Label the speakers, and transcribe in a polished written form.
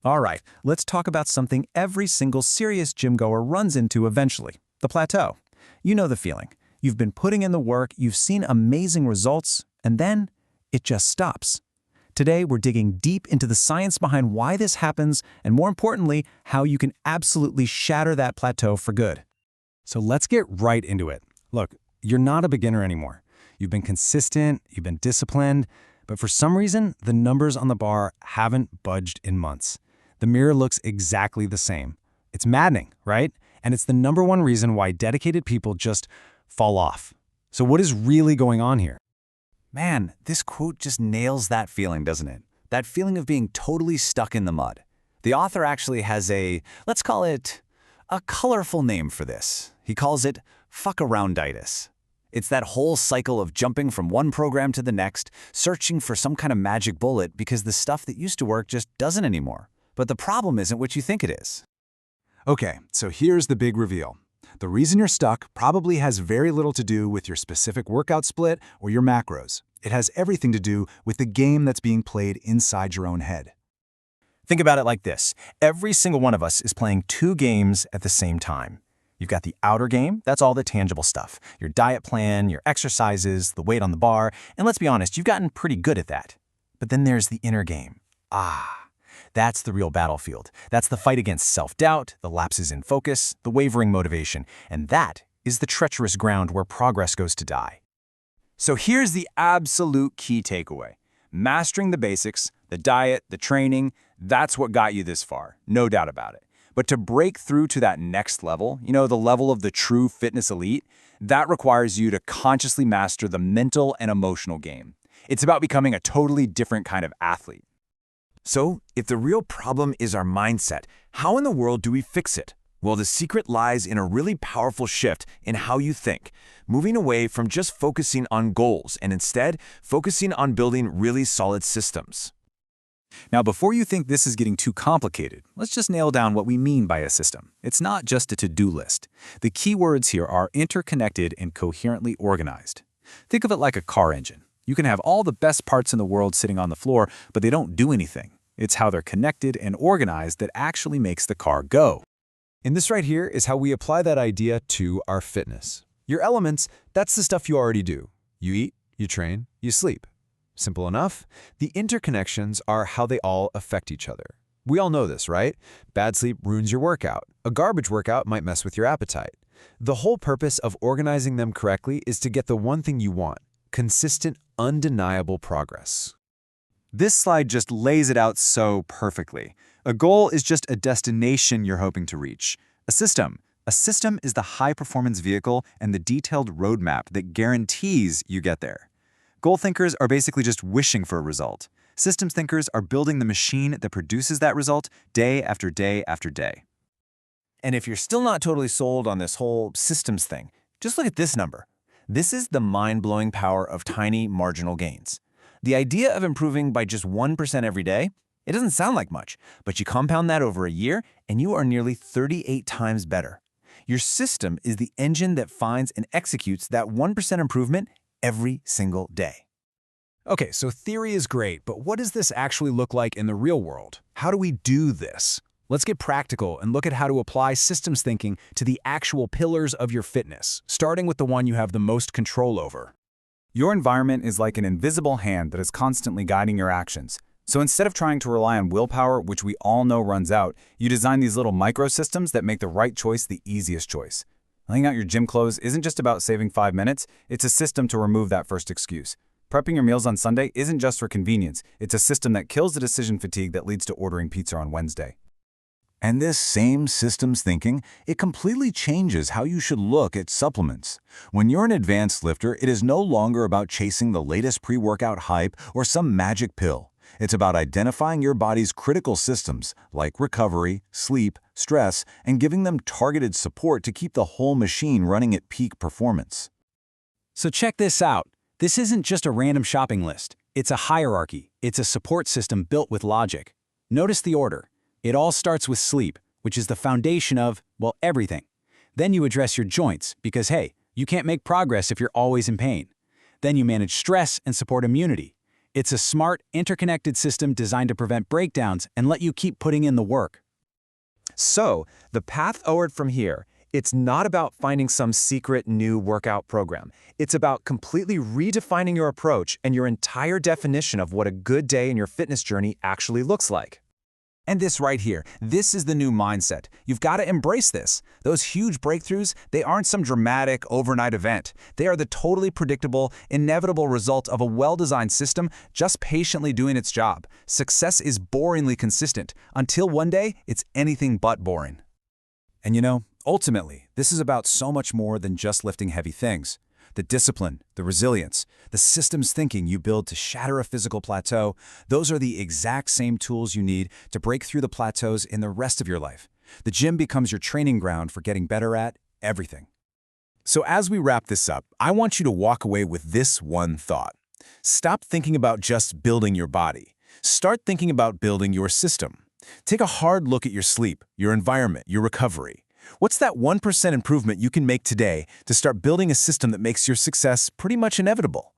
Speaker 1: All right, let's talk about something every single serious gym goer runs into eventually, the plateau. You know the feeling. You've been putting in the work, you've seen amazing results, and then it just stops. Today, we're digging deep into the science behind why this happens, and more importantly, how you can absolutely shatter that plateau for good.
Speaker 2: So let's get right into it. Look, you're not a beginner anymore. You've been consistent, you've been disciplined, but for some reason, the numbers on the bar haven't budged in months. The mirror looks exactly the same. It's maddening, right? And it's the number one reason why dedicated people just fall off. So what is really going on here?
Speaker 3: Man, this quote just nails that feeling, doesn't it? That feeling of being totally stuck in the mud. The author actually has let's call it, a colorful name for this. He calls it fuck-arounditis. It's that whole cycle of jumping from one program to the next, searching for some kind of magic bullet because the stuff that used to work just doesn't anymore. But the problem isn't what you think it is.
Speaker 2: Okay, so here's the big reveal. The reason you're stuck probably has very little to do with your specific workout split or your macros. It has everything to do with the game that's being played inside your own head.
Speaker 1: Think about it like this. Every single one of us is playing two games at the same time. You've got the outer game, that's all the tangible stuff. Your diet plan, your exercises, the weight on the bar, and let's be honest, you've gotten pretty good at that. But then there's the inner game. That's the real battlefield. That's the fight against self-doubt, the lapses in focus, the wavering motivation, and that is the treacherous ground where progress goes to die. So here's the absolute key takeaway. Mastering the basics, the diet, the training, that's what got you this far, no doubt about it. But to break through to that next level, the level of the true fitness elite, that requires you to consciously master the mental and emotional game. It's about becoming a totally different kind of athlete.
Speaker 4: So, if the real problem is our mindset, how in the world do we fix it? Well, the secret lies in a really powerful shift in how you think, moving away from just focusing on goals and instead focusing on building really solid systems.
Speaker 3: Now, before you think this is getting too complicated, let's just nail down what we mean by a system. It's not just a to-do list. The key words here are interconnected and coherently organized. Think of it like a car engine. You can have all the best parts in the world sitting on the floor, but they don't do anything. It's how they're connected and organized that actually makes the car go.
Speaker 2: And this right here is how we apply that idea to our fitness. Your elements, that's the stuff you already do. You eat, you train, you sleep. Simple enough. The interconnections are how they all affect each other. We all know this, right? Bad sleep ruins your workout. A garbage workout might mess with your appetite. The whole purpose of organizing them correctly is to get the one thing you want: consistent, undeniable progress.
Speaker 3: This slide just lays it out so perfectly. A goal is just a destination you're hoping to reach. A system is the high-performance vehicle and the detailed roadmap that guarantees you get there. Goal thinkers are basically just wishing for a result. Systems thinkers are building the machine that produces that result day after day after day. And if you're still not totally sold on this whole systems thing, just look at this number. This is the mind-blowing power of tiny marginal gains. The idea of improving by just 1% every day, it doesn't sound like much, but you compound that over a year and you are nearly 38 times better. Your system is the engine that finds and executes that 1% improvement every single day.
Speaker 2: Okay, so theory is great, but what does this actually look like in the real world? How do we do this? Let's get practical and look at how to apply systems thinking to the actual pillars of your fitness, starting with the one you have the most control over.
Speaker 3: Your environment is like an invisible hand that is constantly guiding your actions. So instead of trying to rely on willpower, which we all know runs out, you design these little microsystems that make the right choice the easiest choice. Laying out your gym clothes isn't just about saving 5 minutes, it's a system to remove that first excuse. Prepping your meals on Sunday isn't just for convenience, it's a system that kills the decision fatigue that leads to ordering pizza on Wednesday.
Speaker 4: And this same systems thinking, it completely changes how you should look at supplements. When you're an advanced lifter, it is no longer about chasing the latest pre-workout hype or some magic pill. It's about identifying your body's critical systems, like recovery, sleep, stress, and giving them targeted support to keep the whole machine running at peak performance.
Speaker 1: So check this out. This isn't just a random shopping list. It's a hierarchy. It's a support system built with logic. Notice the order. It all starts with sleep, which is the foundation of, well, everything. Then you address your joints, because hey, you can't make progress if you're always in pain. Then you manage stress and support immunity. It's a smart, interconnected system designed to prevent breakdowns and let you keep putting in the work.
Speaker 2: So, the path forward from here, it's not about finding some secret new workout program. It's about completely redefining your approach and your entire definition of what a good day in your fitness journey actually looks like.
Speaker 1: And this right here, this is the new mindset. You've got to embrace this. Those huge breakthroughs, they aren't some dramatic overnight event. They are the totally predictable, inevitable result of a well-designed system just patiently doing its job. Success is boringly consistent, until one day it's anything but boring. And you know, ultimately, this is about so much more than just lifting heavy things. The discipline, the resilience, the systems thinking you build to shatter a physical plateau, those are the exact same tools you need to break through the plateaus in the rest of your life. The gym becomes your training ground for getting better at everything. So as we wrap this up, I want you to walk away with this one thought. Stop thinking about just building your body. Start thinking about building your system. Take a hard look at your sleep, your environment, your recovery. What's that 1% improvement you can make today to start building a system that makes your success pretty much inevitable?